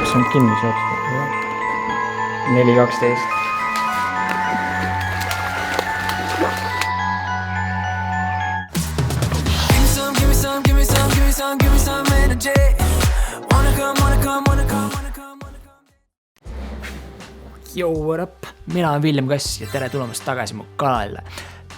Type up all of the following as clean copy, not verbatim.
kas on kinni seotud? 4.12. Yo, what up? Mina olen William Kass ja tere tulemast tagasi mu kanalile.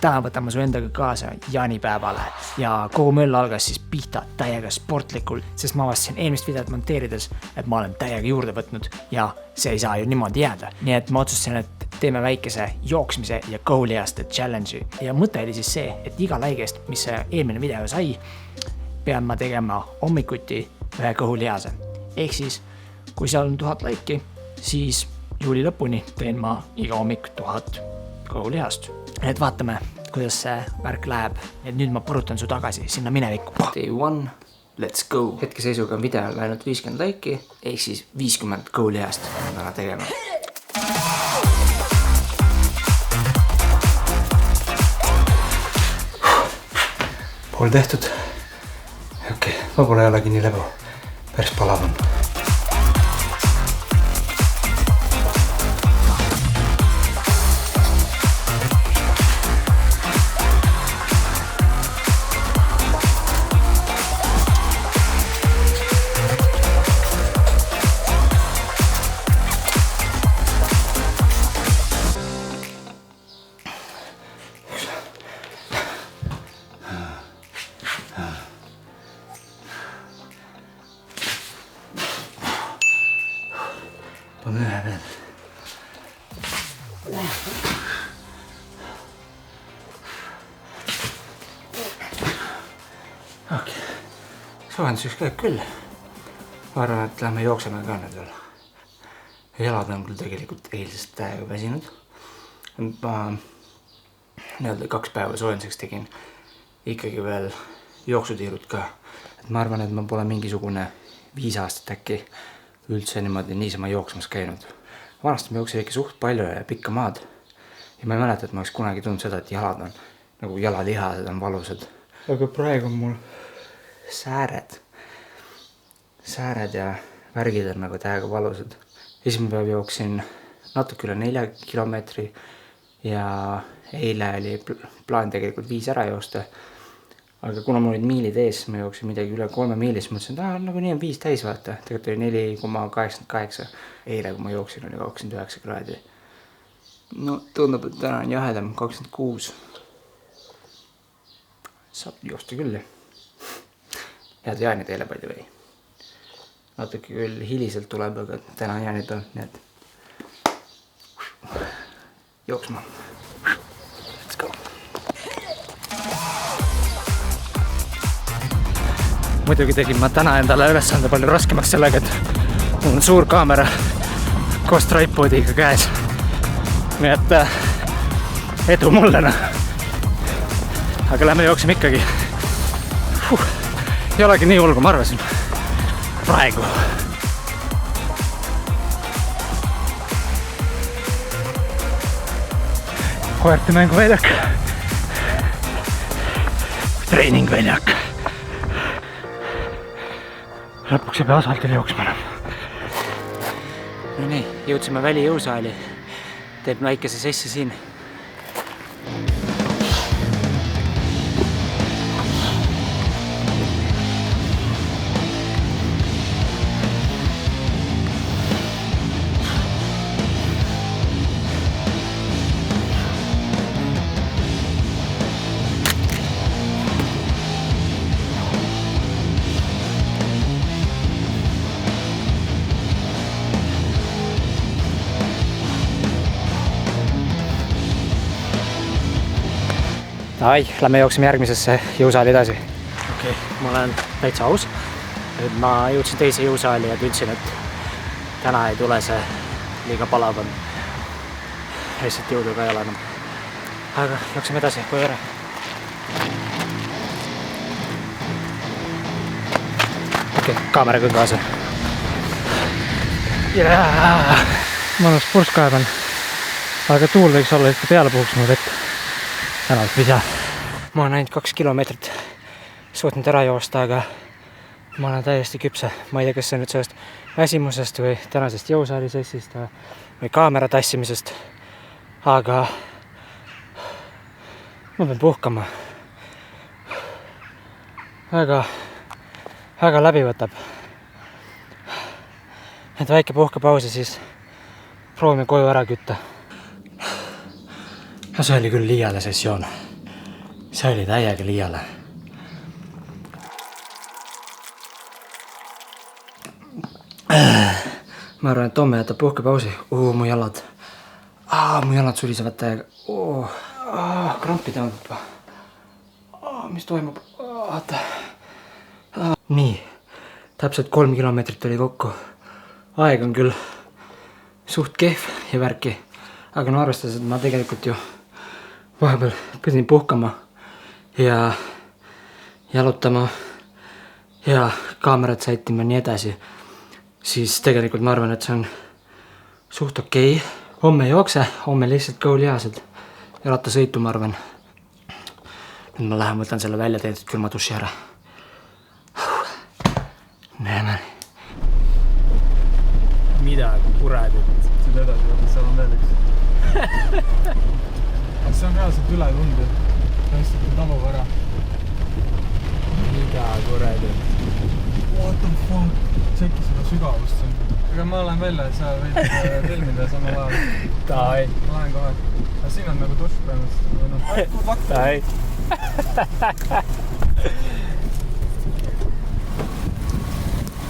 Täna võtame su endaga kaasa jaanipäevale ja kogu möll algas siis pihta täiega sportlikult, sest ma avastasin eelmist videot monteerides, et ma olen täiega juurde võtnud ja see ei saa ju niimoodi jääda. Nii et ma otsustasin, et teeme väikese jooksmise ja kõhulihaste challenge'i. Ja mõte oli siis see, et iga laigest, mis eelmine video sai, pean ma tegema hommikuti ühe kõhulihase. Ehk siis, kui seal on 1000 laiki, siis juuli lõpuni teen ma iga hommik 1000 kõhulihast. Et vaatame, kuidas see värk läheb. Et nüüd ma purutan su tagasi sinna minevikku. Day 1, let's go! Hetkeseisuga on video läinud 50 laiki, ehk siis 50 kõhulihast täna tegema. Pool tehtud. Okei, võib-olla ei olegi nii lebu. Päris palav on. Paneme ühe veel. Okei. Soojenduseks käib küll. Ma arvan, et lähme jookseme ka nüüd veel. Jalad on küll tegelikult eilsest täiega väsinud. Ma 2 päeva soojenduseks tegin ikkagi veel jooksutiirud ka. Et ma arvan, et ma pole mingisugune 5 aastat äkki üldse niisama jooksmas käinud. Vanasti ma jooksin ikka suht palju ja pikka maad. Ja ma ei mäleta, et ma oleks kunagi tundnud seda, et jalad on nagu jalalihased on valusad. Aga praegu on mul sääred ja värgid on nagu täiega valusad. Esimene päev jooksin natuke üle 4 kilomeetri ja eile oli plaan tegelikult 5 ära joosta. Aga kuna mul olid miilid ees, ma jooksin midagi üle 3 miilis, mõtlesin, et nagu nii on 5 täis vaata. Tegelikult oli 4,88. Eile, kui ma jooksin, oli 29 kraadi. No tundub, et täna on jahedam 26. Saab joosta küll. Head jaani teile by the way. Natuke küll hiliselt tuleb, aga täna on jaanid on, nii et jooksma. Let's go. Muidugi tegin ma täna endale ülesande palju raskemaks sellega, et mul on suur kaamera koos tripodiga käes. Nii et edu mulle. Aga lähme jooksime ikkagi. Ei olegi nii hull, kui ma arvasin. Praegu. Koerte mänguväljak. Treeningväljak. Lõpuks ei pea asfaltile jooksma enam. No nii, jõudsime välijõusaali. Teeb väikese sessi siin. Ai, lähme jooksime järgmisesse jõusaali edasi. Okei, ma olen täitsa aus. Nüüd ma jõudsin teise jõusaali ja tundsin, et täna ei tule see liiga palav on. Lihtsalt jõudu ka ei ole enam. Aga jooksime edasi, kui ära. Okei, kaamera küll kaasa. Mõnus purskkaev on. Aga tuul võiks olla ikka peale puhuks mu vett. Täna ei tea. Ma olen ainult 2 kilomeetrit suutnud ära joosta, aga ma olen täiesti küpse, ma ei tea, kas see on nüüd sellest väsimusest või tänasest jõusaali sessist või kaamera tassimisest, aga ma pean puhkama. väga läbi võtab. Et väike puhkepaus ja siis proovime koju ära kütta. No see oli küll liiale sessioon. See oli täiega liiale. Ma arvan, et homme jätab puhkepausi. Mu jalad. Mu jalad sulisevad täiega. Krampi tõmbab. Mis toimub? Nii. Täpselt 3 kilomeetrit oli kokku. Aeg on küll suht kehv ja värki. Aga no arvestades, et ma tegelikult ju vahepeal pidin puhkama ja jalutama ja kaamerat säitima nii edasi, siis tegelikult ma arvan, et see on suht okei. Homme ei jookse, homme lihtsalt kõhulihased ja rattasõitu, ma arvan. Nüüd ma lähen võtan selle välja teetud külma duši ära. Näeme. Midagi kuradit. Selle edasi, vaata, seal on veel üks. See on reaalselt üle tunde. Tõesti taluv ära. Mida kuradit. What the fuck? Tšeki seda sügavust siin. Aga ma lähen välja, et sa võid filmida samal ajal. Davai. Ma lähen kohe. Aga siin on nagu dušk põhimõtteliselt. Davai.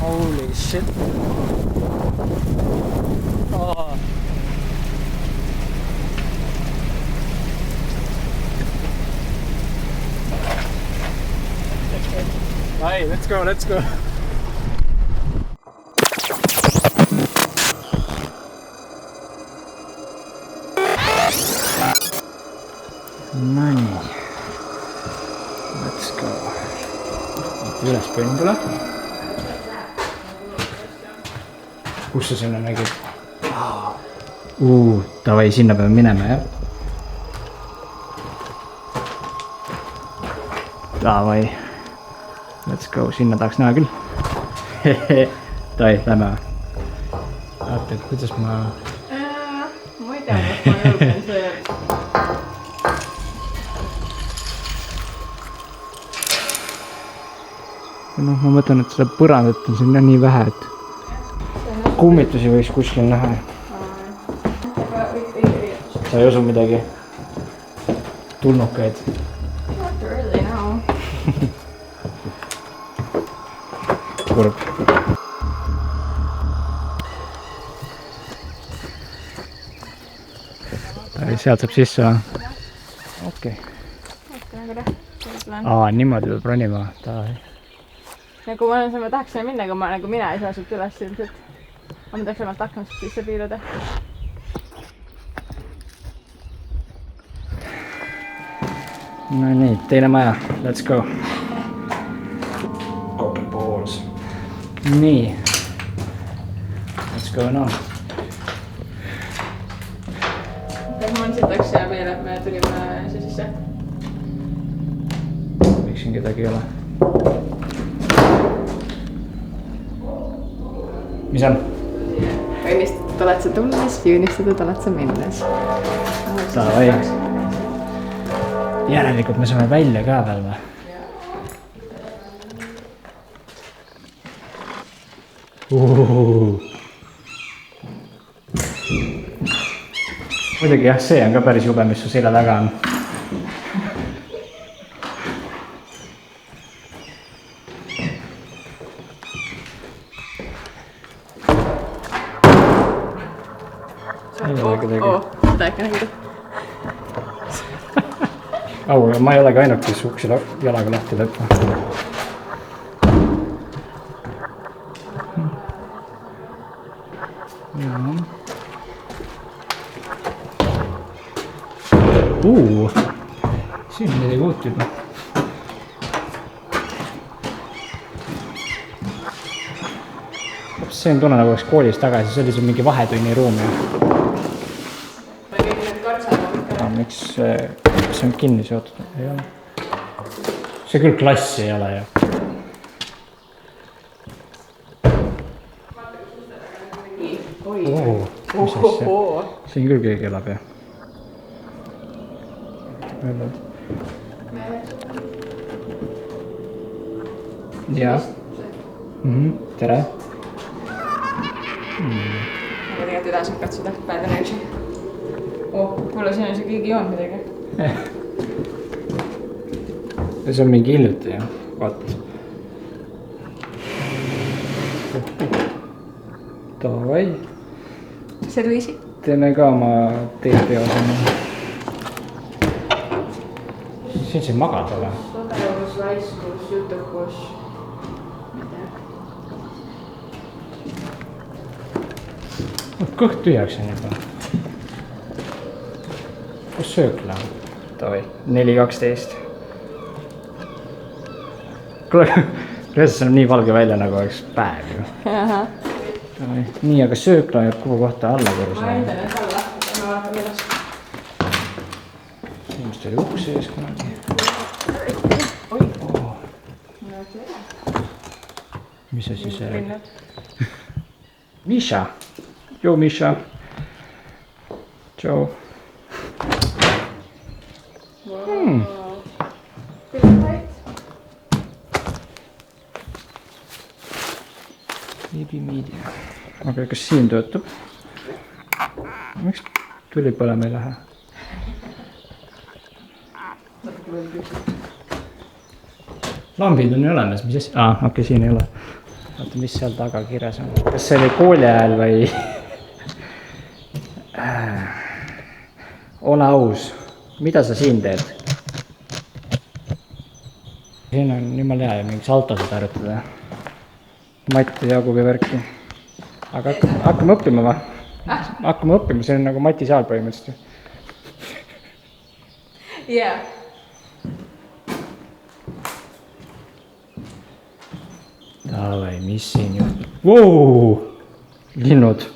Holy shit. Hey, let's go. Nonii. Let's go. Üles põndule. Kus sa sinna nägid? Davai, sinna peame minema, jah? Davai. Let's go, sinna tahaks näha küll. Davai, lähme. Vaata, kuidas ma... Ma ei tea, kas ma julgen see... No, ma mõtlen, et seda põrandat on sinna nii vähe, et kummitusi võiks kuskil näha. Sa ei usu midagi? Tulnukaid? Not really, no. Kurb. Sealt saab sisse või? Okei. Niimoodi peab ronima. Nagu ma tahaks sinna minna, aga mina ei saa sult üles ilmselt. Ma tahaks vähemalt aknast sisse piiluda. No nii, teine maja. Let's go. Open balls. Nii. What's going on? Ma ansitaks meile, et me tulime siia sisse. Miks siin kedagi ei ole? Mis on? Õnnistatud oled sa tulles ja õnnistatud oled sa minnes. Davai. Järelikult me saame välja ka veel või? Muidugi jah, see on ka päris jube, mis su selja taga on. Seda ikka nägid. Ma ei olegi ainult, kes uksi jalaga lahti lööb. Siin on midagi uut juba. See on tunne nagu oleks koolis tagasi, see oli see mingi vahetunni ruum. Miks see on kinni seotud? Ei ole. See küll klassi ei ole ju. mis asja? Siin küll keegi elab, jah? Jaa. Tere. Aga tegelikult ei taha saab katsuda, bad energy. Kuule, siin on see keegi joonud midagi. See on mingi hiljuti, jah? Vaat. Davai. Serviisi. Teeme ka oma teepeosana. Siin saab magada või? Tugevus, laiskus, jutukus. Kõht tühjaks on juba. Kus söök läheb? Davai, 4.12. Kuule, kuidas see on nii valge välja nagu oleks päev ju. Nii, aga söök läheb kuhu kohta alla korrus. Ma enda nüüd alla, ma vaatan üles. Ilmast oli uks ees kunagi. Mis see siis räägib? Misha! Joo, Misha! Tšau! Media. Aga kas siin töötab? Miks tuli põlema ei lähe? Lambid on ju olemas, mis asja? Okei, siin ei ole. Vaata, mis seal taga kirjas on. Kas see oli kooli ajal või? Ole aus. Mida sa siin teed? Siin on jumala hea ja mingis autosid harjutada. Mati Jaagubi värki. Aga hakkame õppima või? Hakkame õppima, see on nagu Mati saal põhimõtteliselt. Jaa. Davai, mis siin juhtub? Voo! Linnud.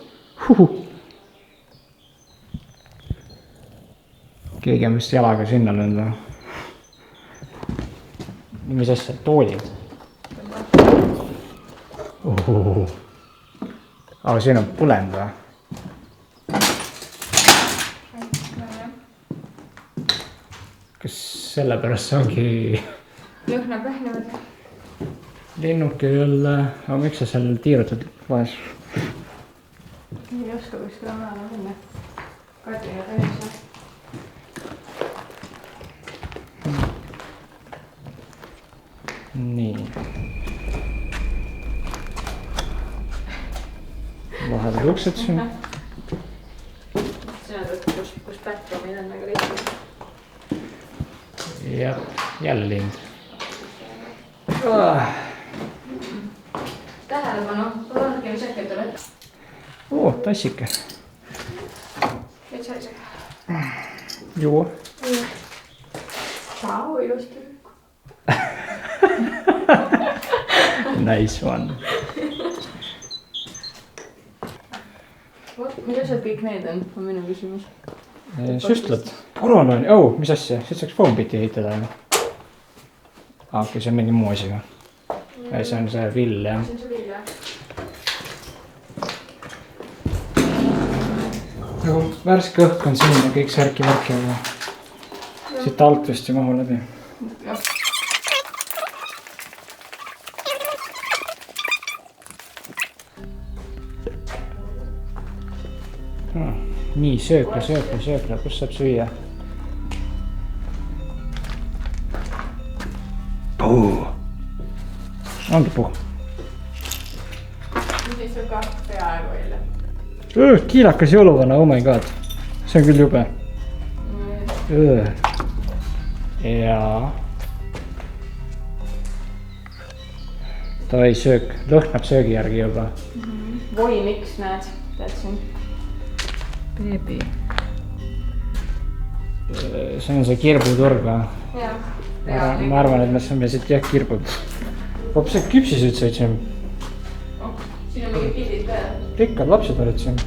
Keegi on vist jalaga sinna löönud. Mis asja? Toolid? Aga siin on põlend või? Kas sellepärast ongi... Lõhna pähnevad. Linnuke jälle... Aga miks sa seal tiirutad vahest? Ei oska kuskile maale minna. Kadri ja Tõnisse. Nii. Vahepeal uksed siin. Sina tõttu, kus pätkamine on väga lihtsalt. Ja, jälle lind. Tähelepanu, palungi mis äkki tuleb. Tassike. Mis asi? Juo. Tšau, ilusti. Nice one. Mis asjad kõik need on minu küsimus. Süstlad. Koroon on, mis asja? Siit saaks foambitti ehitada ju. Okei, see on mingi muu asi või? See on see vill, jah. See on see vill, jah. Nagu värske õhk on siin ja kõik särki-värki, aga siit alt vist ei mahu läbi. Nii, söökla, kus saab süüa? Ongi puh. Mis ei saa ka peaaegu välja. Kiilakas jõuluvana, oh my god. See on küll jube. Jaa. Tavai söök, lõhnab söögi järgi juba. Voi miks näed, teadsin. Beebi. See on see kirbuturg või? Jah. Ma arvan, et me saame siit jah kirbud. Hoopis see küpsised said siin. Siin on mingi pildid ka. Rikkad lapsed olid siin.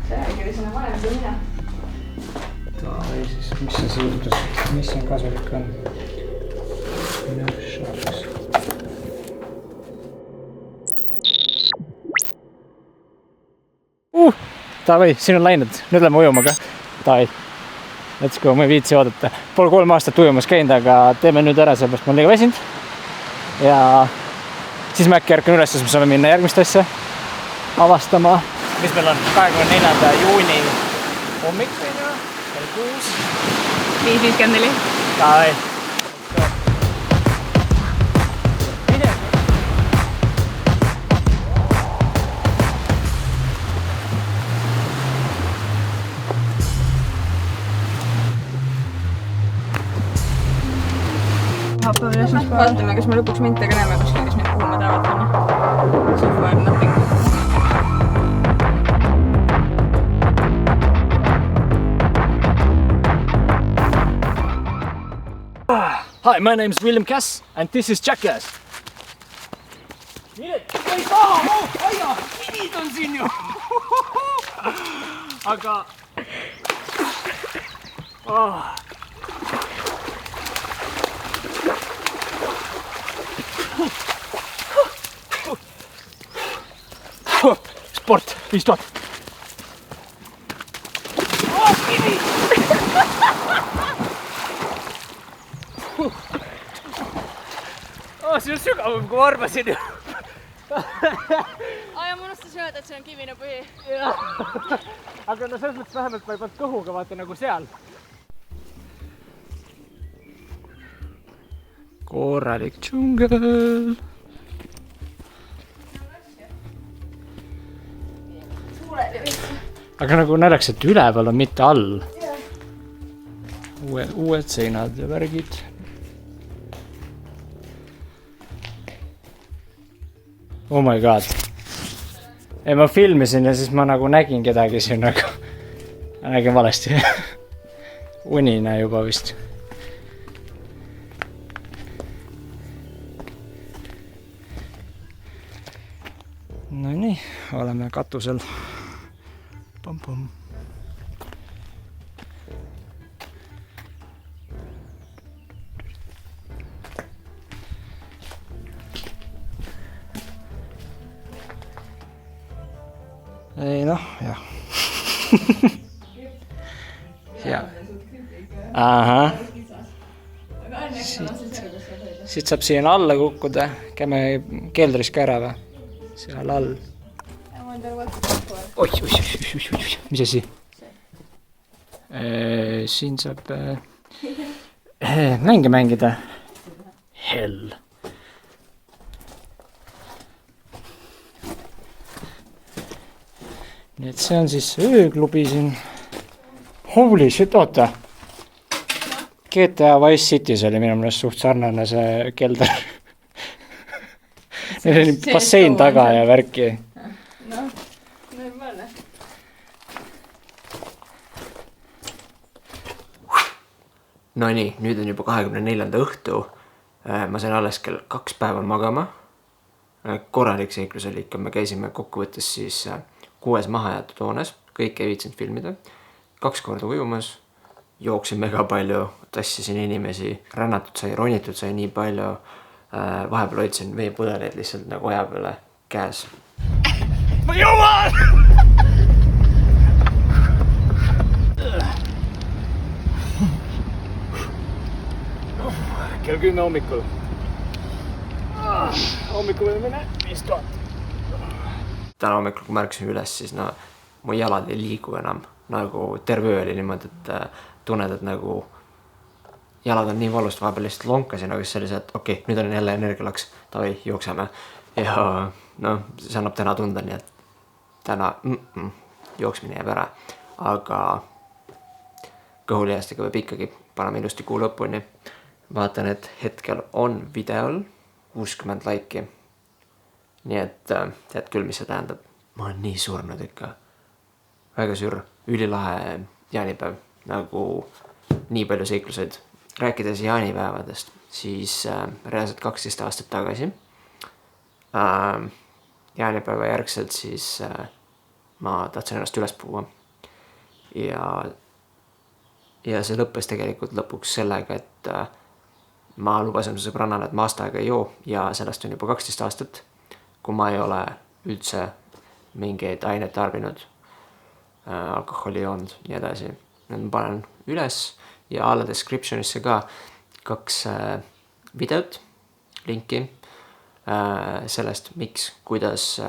See äkki sinna vanem kui mina. Tavai siis, mis see siildus, mis siin kasulik on? Davai, siin on läinud, nüüd lähme ujuma ka. Davai, let's go, ma ei viitsi oodata. Pole 3 aastat ujumas käinud, aga teeme nüüd ära, sellepärast ma olen liiga väsinud. Ja siis ma äkki ärkan üles, siis me saame minna järgmist asja avastama. Mis meil on 24. juuni hommik, kell 6. 5.54. Davai. Vaatame, kas me lõpuks mintega näeme kuskil, kes meid kuhu me tahavad panna. So far nothing. Hi, my name is William Cass and this is Jackass. Ei aia, kivid on siin ju. Aga... Sport, 5000. Kivi! See on sügavam, kui ma arvasin. Ai, ma unustasin öelda, et see on kivine põhi. Aga no selles mõttes vähemalt ma ei pannud kõhuga, vaata nagu seal. Korralik džungel. Aga nagu näidaks, et üleval on mitte all. Uued seinad ja värgid. Oh my god. Ei, ma filmisin ja siis ma nagu nägin kedagi siin, aga nägin valesti. Unine juba vist. No nii, oleme katusel. Pum-pum. Ei noh, jah. Ja. Aha. Siit saab siin alla kukkuda. Käime keldris ka ära või? Seal all. Oih, mis asi? Siin saab mänge mängida. Hell. Nii et see on siis ööklubi siin. Holy shit, oota. GTA Vice City's oli minu meelest suht sarnane see kelder. Neil oli bassein taga ja värki. Noh, normaalne. No nii, nüüd on juba 24. õhtu. Ma sain alles kell 2 päeva magama. Korralik seiklus oli ikka, me käisime kokkuvõttes siis 6 mahajäetud hoones, kõik ei viitsinud filmida, 2 korda ujumas, jooksin mega palju, tassisin inimesi, rännatud sai, ronitud sai nii palju, vahepeal hoidsin veepudeleid lihtsalt nagu aja peale käes. Ma jõuan! Kell 10 hommikul. Hommikul võime mine 5000. Täna hommikul, kui märkasin üles, siis no, mu jalad ei liigu enam. Nagu terve öö oli niimoodi, et tunned, et nagu jalad on nii valust, vahepeal lihtsalt lonkasin, aga siis oli see, et okei, nüüd on jälle energialaks, tavai, jookseme. Ja no, see annab täna tunda, nii et täna jooksmine jääb ära. Aga kõhulihastega võib ikkagi, paneme ilusti kuu lõpuni. Vaatan, et hetkel on videol 60 laiki. Nii et tead küll, mis see tähendab. Ma olen nii surnud ikka. Väga sür, ülilahe jaanipäev. Nagu nii palju seikluseid. Rääkides jaanipäevadest, siis reaalselt 12 aastat tagasi. Jaanipäeva järgselt siis ma tahtsin ennast üles puua. Ja see lõppes tegelikult lõpuks sellega, et ma lubasin sõbrannale, et ma aasta aega ei joo ja sellest on juba 12 aastat. Kui ma ei ole üldse mingeid aineid tarbinud. alkoholi joonud, nii edasi. Ma panen üles ja alla descriptionisse ka 2 videot, linki sellest, miks, kuidas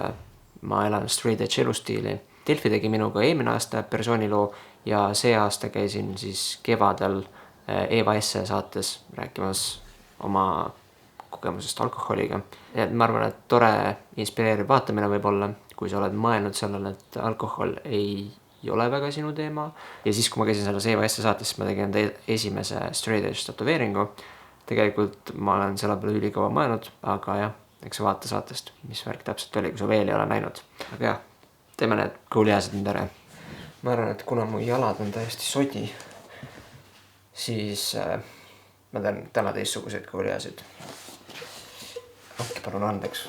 ma elan straight edge elustiili. Delfi tegi minuga eelmine aasta persooniloo ja see aasta käisin siis kevadel Eva Esse saates rääkimas oma kogemusest alkoholiga. Ja ma arvan, et tore inspireeriv vaatamine võib olla, kui sa oled mõelnud sellele, et alkohol ei ole väga sinu teema. Ja siis, kui ma käisin selles Eva Esse saates, ma tegin esimese straight edge tatueeringu. Tegelikult ma olen selle peale ülikaua mõelnud, aga jah, eks sa vaata saatest, mis värk täpselt oli, kui sa veel ei ole näinud. Aga jah, teeme need kõulihäsed nüüd ära. Ma arvan, et kuna mu jalad on täiesti sodi, siis ma teen täna teistsuguseid kõulihäsid. Palun andeks.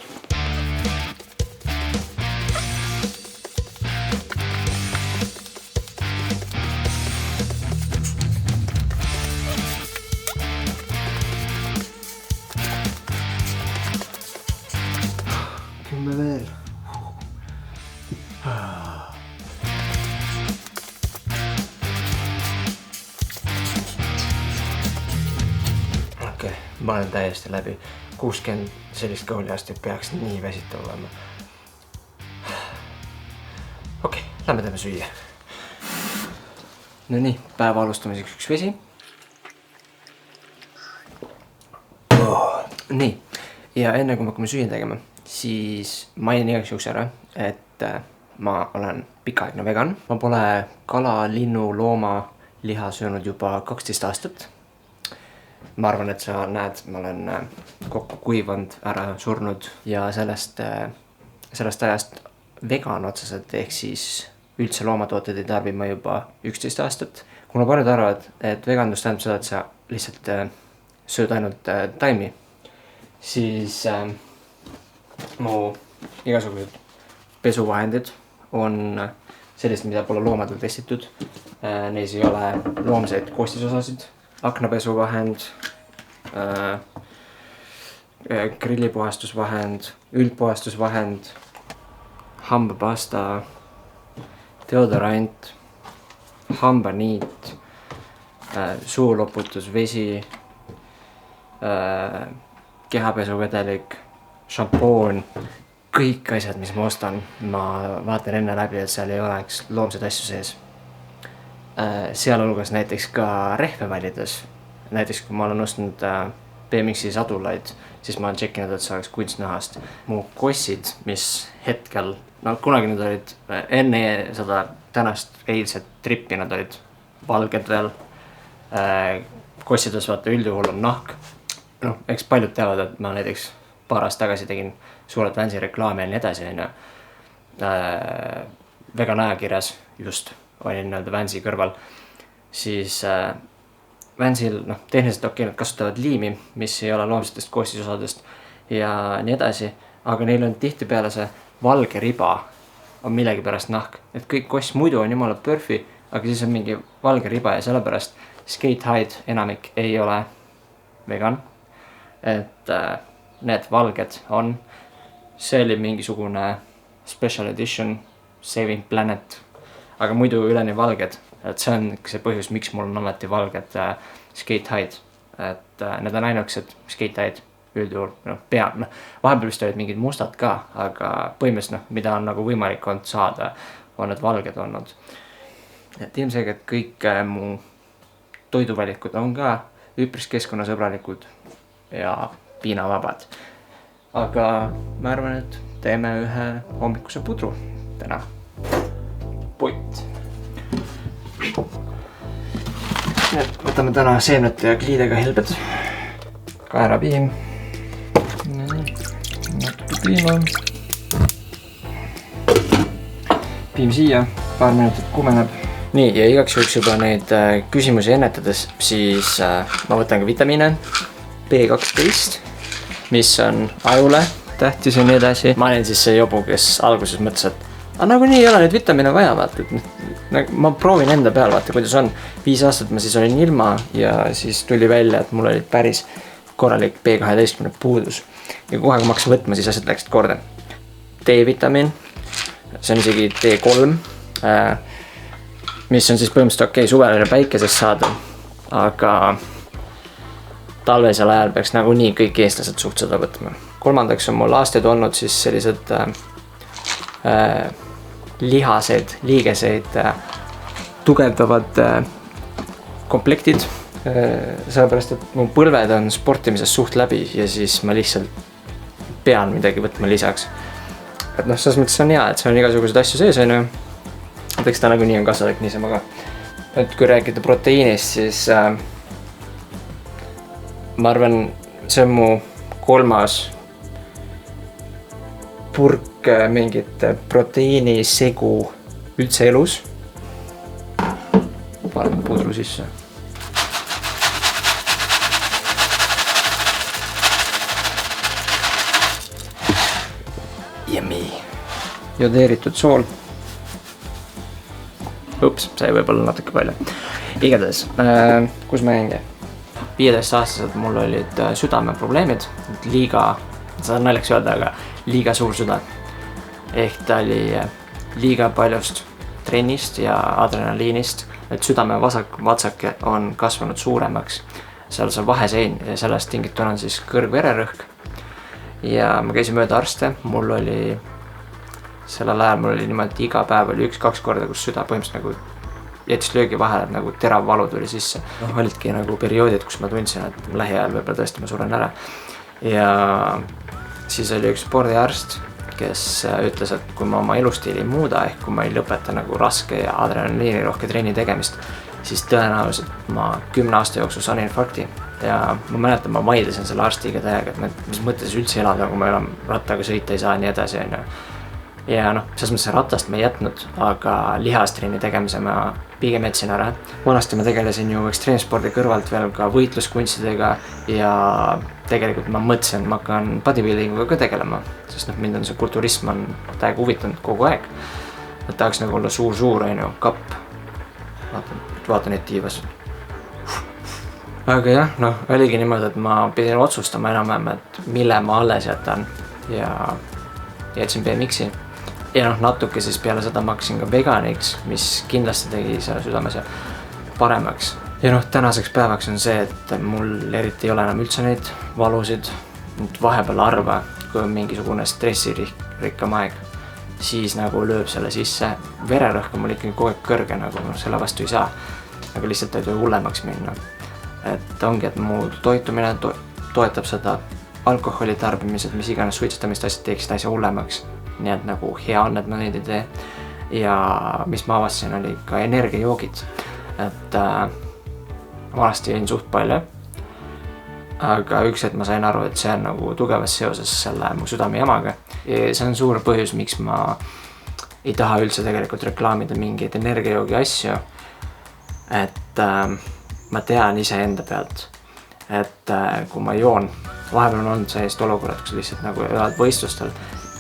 Kümme veel. Okei, ma olen täiesti läbi. 60 sellist kõulihästi peaks nii väsitav olema. Okei, lähme teeme süüa. No nii, päeva alustamiseks üks vesi. Nii, ja enne kui me hakkame süüa tegema, siis mainin igaks juhuks ära, et ma olen pikaaegne vegan. Ma pole kala, linnu, looma liha söönud juba 12 aastat. Ma arvan, et sa näed, ma olen kokku kuivanud, ära surnud ja sellest ajast vegan otseselt ehk siis üldse loomatooted ei tarbi ma juba 11 aastat. Kuna paljud arvavad, et veganlus tähendab seda, et sa lihtsalt sööd ainult taimi, siis mu igasugused pesuvahendid on sellised, mida pole loomadel testitud. Neis ei ole loomseid koostisosasid. Aknapesuvahend, grillipuhastusvahend, üldpuhastusvahend, hambapasta, deodorant, hambaniit, suuloputusvesi, kehapesuvedelik, šampoon, kõik asjad, mis ma ostan, ma vaatan enne läbi, et seal ei oleks loomseid asju sees. Sealhulgas näiteks ka rehve valides. Näiteks kui ma olen ostnud BMX-i sadulaid, siis ma olen tšekkinud, et see oleks kunstnahast. Mu kossid, mis hetkel, kunagi need olid enne seda tänast eilset trippi, nad olid valged veel. Kossides vaata üldjuhul on nahk. Eks paljud teavad, et ma näiteks paar aastat tagasi tegin suurelt Vansi reklaami ja nii edasi. Vegan ajakirjas just olin Vansi kõrval, siis Vansil tehniliselt okei, nad kasutavad liimi, mis ei ole loomsetest koostisosadest ja nii edasi, aga neil on tihtipeale see valge riba on millegi pärast nahk, et kõik koss muidu on jumala pörfi, aga siis on mingi valge riba ja sellepärast Skate Hide enamik ei ole vegan, et need valged on, see oli mingisugune special edition Saving Planet, aga muidu üleni valged, et see on see põhjus, miks mul on alati valged Skate Hide, et need on ainukesed Skate Hide üldjuhul, vahepeal vist olid mingid mustad ka, aga põhimõtteliselt mida on nagu võimalik olnud saada, on need valged olnud. Et ilmselgelt kõik mu toiduvalikud on ka üpris keskkonnasõbralikud ja piinavabad. Aga ma arvan, et teeme ühe hommikuse pudru täna. Pott. Võtame täna seemnete ja kliidega helbed. Kaerapiim. Natuke piima. Piim siia, paar minutit kumeneb. Nii, ja igaks juhuks juba neid küsimusi ennetades, siis ma võtan ka vitamiine B12, mis on ajule tähtis ja nii edasi. Ma olin siis see jobu, kes alguses mõtles, et aga nagunii ei ole neid vitamiine vaja, vaata, et ma proovin enda peal, vaata, kuidas on. 5 aastat ma siis olin ilma ja siis tuli välja, et mul oli päris korralik B12 puudus. Ja kohe, kui ma hakkasin võtma, siis asjad läksid korda. D-vitamiin, see on isegi D3. mis on siis põhimõtteliselt okei suvel päikesest saada, aga talvesel ajal peaks nagunii kõik eestlased suht seda võtma. Kolmandaks on mul aastaid olnud siis sellised lihaseid, liigeseid tugevdavad komplektid, sellepärast et mu põlved on sportimises suht läbi ja siis ma lihtsalt pean midagi võtma lisaks. Et noh, selles mõttes on hea, et see on igasuguseid asju sees, on ju. Et eks ta nagunii on kasvalik niisama ka. Et kui rääkida proteiinist, siis ma arvan, see on mu 3. purk mingit proteiinisegu üldse elus. Panen pudru sisse. Yummy. Jodeeritud sool. Ups, sai võib-olla natuke palju. Igatahes, kus ma jäingi? 15-aastaselt mul olid südameprobleemid, liiga, seda on naljaks öelda, aga liiga suur süda. Ehk ta oli liiga paljust trennist ja adrenaliinist, et südame vatsake on kasvanud suuremaks. Seal see vahesein ja sellest tingituna on siis kõrgvererõhk. Ja ma käisin mööda arste, sellel ajal mul oli niimoodi iga päev oli 1-2 korda, kus süda põhimõtteliselt nagu jättis löögi vahele, et nagu terav valu tuli sisse. Olidki nagu perioodid, kus ma tundsin, et lähiajal võib-olla tõesti ma suren ära. Ja siis oli üks spordiarst, kes ütles, et kui ma oma elustiili ei muuda, ehk kui ma ei lõpeta nagu raske ja adrenaliini rohke trenni tegemist, siis tõenäoliselt ma 10 aasta jooksul saan infarkti. Ja ma mäletan, ma vaidlesin selle arstiga täiega, et mis mõttes üldse elada, kui ma enam rattaga sõita ei saa, nii edasi. Ja noh, selles mõttes ratast ma ei jätnud, aga lihastrenni tegemise ma pigem jätsin ära. Vanasti ma tegelesin ju ekstreemspordi kõrvalt veel ka võitluskunstidega ja tegelikult ma mõtlesin, et ma hakkan bodybuildinguga ka tegelema, sest mind on see kulturism on täiega huvitanud kogu aeg. Et tahaks nagu olla suur, kapp. Vaata neid tiivas. Aga jah, noh, oligi niimoodi, et ma pidin otsustama enam-vähem, et mille ma alles jätan ja jätsin BMX-i. Ja noh, natuke siis peale seda ma hakkasin ka veganiks, mis kindlasti tegi selle südames paremaks. Ja noh, tänaseks päevaks on see, et mul eriti ei ole enam üldse neid valusid. Vahepeal arva, kui on mingisugune stressirikkam aeg, siis nagu lööb selle sisse. Vererõhk on mul ikkagi kogu aeg kõrge, nagu selle vastu ei saa. Aga lihtsalt ei tohi hullemaks minna. Et ongi, et mu toitumine toetab seda alkoholi tarbimised, mis iganes suitsetamist asjad teeksid asja hullemaks. Nii et nagu hea on, et ma neid ei tee. Ja mis ma avastasin, oli ka energiajoogid. Et vanasti jõin suht palju. Aga üks hetk ma sain aru, et see on nagu tugevas seoses selle mu südame jamaga. Ja see on suur põhjus, miks ma ei taha üldse tegelikult reklaamida mingeid energiajoogi asju. Et ma tean ise enda pealt, et kui ma joon, vahepeal on olnud sellist olukorrad, kus lihtsalt nagu elad võistlustel,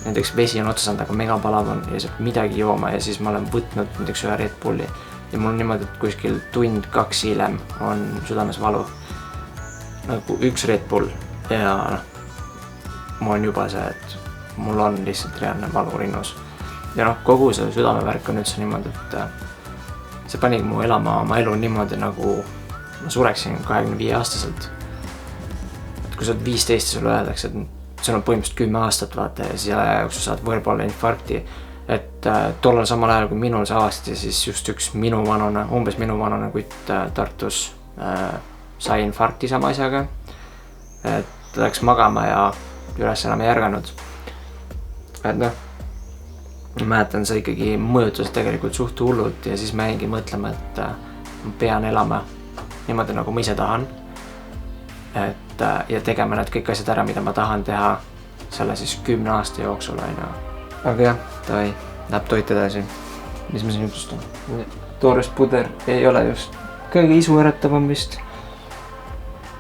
näiteks vesi on otsasand, aga mega palav on ja saab midagi jooma ja siis ma olen võtnud näiteks ühe Red Bulli ja mul on niimoodi, et kuskil 1-2 hiljem on südames valu. Nagu üks Red Bull ja mul on juba see, et mul on lihtsalt reaalne valu rinnus. Ja noh, kogu see südamevärk on üldse niimoodi, et see panigi mu elama oma elu niimoodi, nagu ma sureksin 25-aastaselt. Et kui sa oled 15 ja sulle öeldakse, et see on põhimõtteliselt 10 aastat vaata ja siis aja jooksul saad võib-olla infarkti. Et tollal samal ajal, kui minul see avasti, siis just üks umbes minu vanune kutt Tartus sai infarkti sama asjaga. Et läks magama ja üles enam ei ärganud. Et noh, ma mäletan, see ikkagi mõjutas tegelikult suht hullult ja siis ma jäingi mõtlema, et ma pean elama niimoodi, nagu ma ise tahan. Ja tegema need kõik asjad ära, mida ma tahan teha selle siis 10 aasta jooksul. Aga jah, tavai, läheb toit edasi. Mis ma siin jutustan? Toorest puder ei ole just kõige isuäratavam vist.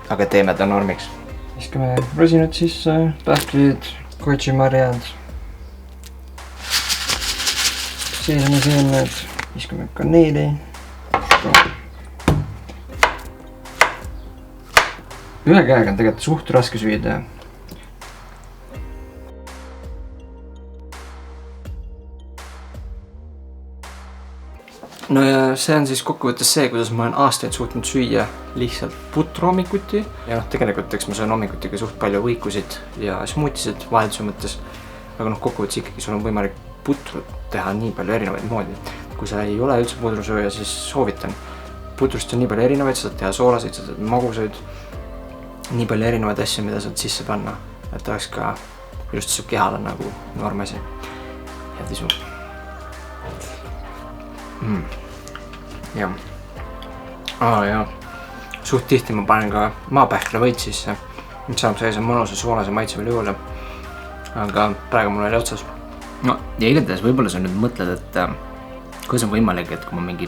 Aga teeme ta normiks. Viskame rosinad sisse, pähklid, kojimarjad. Seesamiseemned, viskame kaneeli. Ühe käega on tegelikult suht raske süüda. no ja see on siis kokkuvõttes see, kuidas ma olen aastaid suutnud süüa lihtsalt putru hommikuti ja noh, tegelikult eks ma söön hommikuti ka suht palju võikusid ja smuutisid vahelduse mõttes, aga noh, kokkuvõttes ikkagi sul on võimalik putru teha nii palju erinevaid moodi. Kui sa ei ole üldse pudrusööja, siis soovitan. Putrust on nii palju erinevaid, sa saad teha soolaseid, sa saad magusaid, nii palju erinevaid asju, mida saad sisse panna, et oleks ka just su kehal on nagu norm asi. Head isu. Jah. Ja suht tihti ma panen ka maapähkla võit sisse, mis saab sellise mõnusa soolase maitse veel juurde, aga praegu mul oli otsas. No ja igatahes võib-olla sa nüüd mõtled, et kuidas on võimalik, et kui ma mingi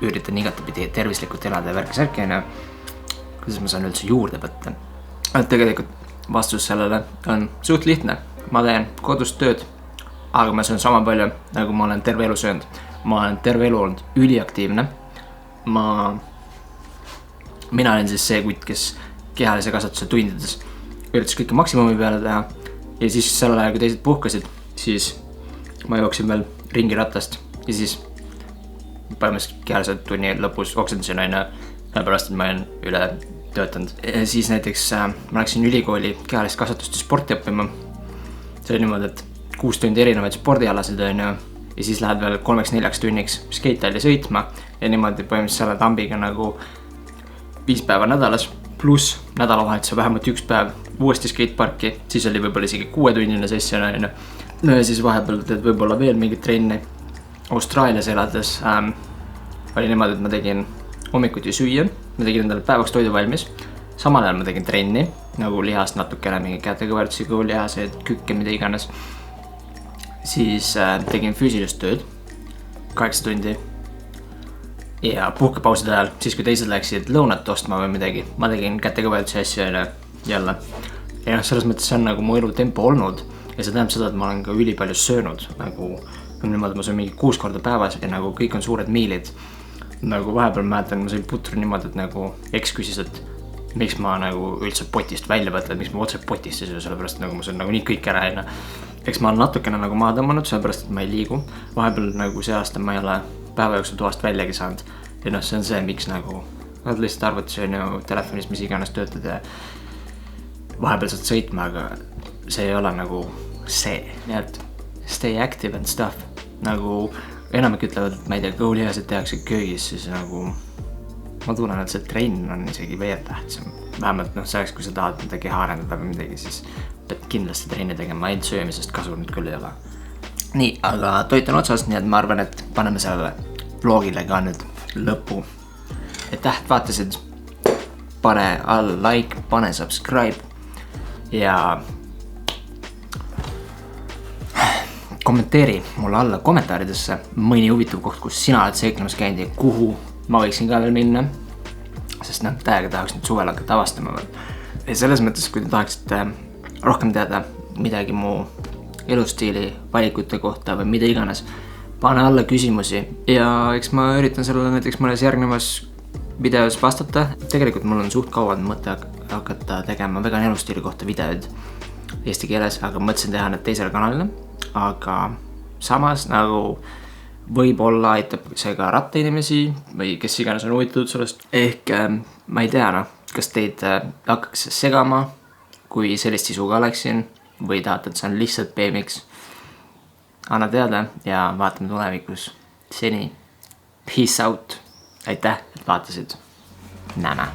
üritan igatepidi tervislikult elada ja värki-särki on ja kuidas ma saan üldse juurde võtta. Et tegelikult vastus sellele on suht lihtne. Ma teen kodust tööd, aga ma söön sama palju, nagu ma olen terve elu söönud. Ma olen terve elu olnud üliaktiivne. Mina olen siis see kutt, kes kehalise kasvatuse tundides üritas kõike maksimumi peale teha ja siis sellel ajal, kui teised puhkasid, siis ma jooksin veel ringi ratast ja siis põhimõtteliselt kehalise tunni lõpus oksendasin aina, pärast, et ma olen üle töötanud. Ja siis näiteks ma läksin ülikooli kehalist kasvatust ja sporti õppima. See oli niimoodi, et 6 tundi erinevaid spordialasid on ja siis lähed veel 3-4 tunniks skatehalli sõitma ja niimoodi põhimõtteliselt selle tambiga nagu 5 päeva nädalas, pluss nädalavahetuse vähemalt 1 päev uuesti skateparki, siis oli võib-olla isegi 6-tunnine session on. No ja siis vahepeal teed võib-olla veel mingit trenni. Austraalias elades oli niimoodi, et ma tegin hommikuti süüa, ma tegin endale päevaks toidu valmis, samal ajal ma tegin trenni, nagu lihast natukene, mingi kätekõverdusi, kõhulihaseid, kükke, mida iganes. Siis tegin füüsilist tööd 8 tundi ja puhkepauside ajal, siis kui teised läksid lõunat ostma või midagi, ma tegin kätekõverdusi asju jälle. Ja selles mõttes see on nagu mu elu tempo olnud ja see tähendab seda, et ma olen ka ülipalju söönud, nagu niimoodi ma söön mingi 6 korda päevas ja nagu kõik on suured miilid. Nagu vahepeal mäletan, ma sõin putru niimoodi, et nagu eks küsis, et miks ma nagu üldse potist välja võtlen, miks ma otse potist ei söö, sellepärast nagu ma söön nagu nii kõik ära ja eks ma olen natukene nagu maha tõmmanud, sellepärast et ma ei liigu. Vahepeal nagu see aasta ma ei ole päeva jooksul toast väljagi saanud ja noh, see on see, miks nagu nad lihtsalt arvutis on ju telefonis, mis iganes töötad ja vahepeal saad sõitma, aga see ei ole nagu see, nii et stay active and stuff. Nagu enamik ütlevad, et ma ei tea, kõhulihaseid tehakse köögis, siis nagu ma tunnen, et see trenn on isegi veel tähtsam. Vähemalt noh, selleks, kui sa tahad mida keha arendada või midagi, siis pead kindlasti trenni tegema, ainult söömisest kasu nüüd küll ei ole. Nii, aga toit on otsas, nii et ma arvan, et paneme sellele vlogile ka nüüd lõpu. Aitäh, et vaatasid, pane all like, pane subscribe ja kommenteeri mulle alla kommentaaridesse mõni huvitav koht, kus sina oled seiklemas käinud ja kuhu ma võiksin ka veel minna, sest noh, täiega tahaks nüüd suvel hakata avastama veel. Ja selles mõttes, kui te tahaksite rohkem teada midagi mu elustiili valikute kohta või mida iganes, pane alla küsimusi ja eks ma üritan sellele näiteks mõnes järgnevas videos vastata. Tegelikult mul on suht kauad mõte hakata tegema vegan elustiili kohta videoid eesti keeles, aga mõtlesin teha need teisele kanalile, aga samas nagu võib-olla aitab see ka rattainimesi või kes iganes on huvitatud sellest. Ehk ma ei tea, kas teid hakkaks segama, kui sellist sisu ka oleksin või tahate, et see on lihtsalt BMX. Anna teada ja vaatame tulevikus. Seni, peace out. Aitäh, et vaatasid. Näeme.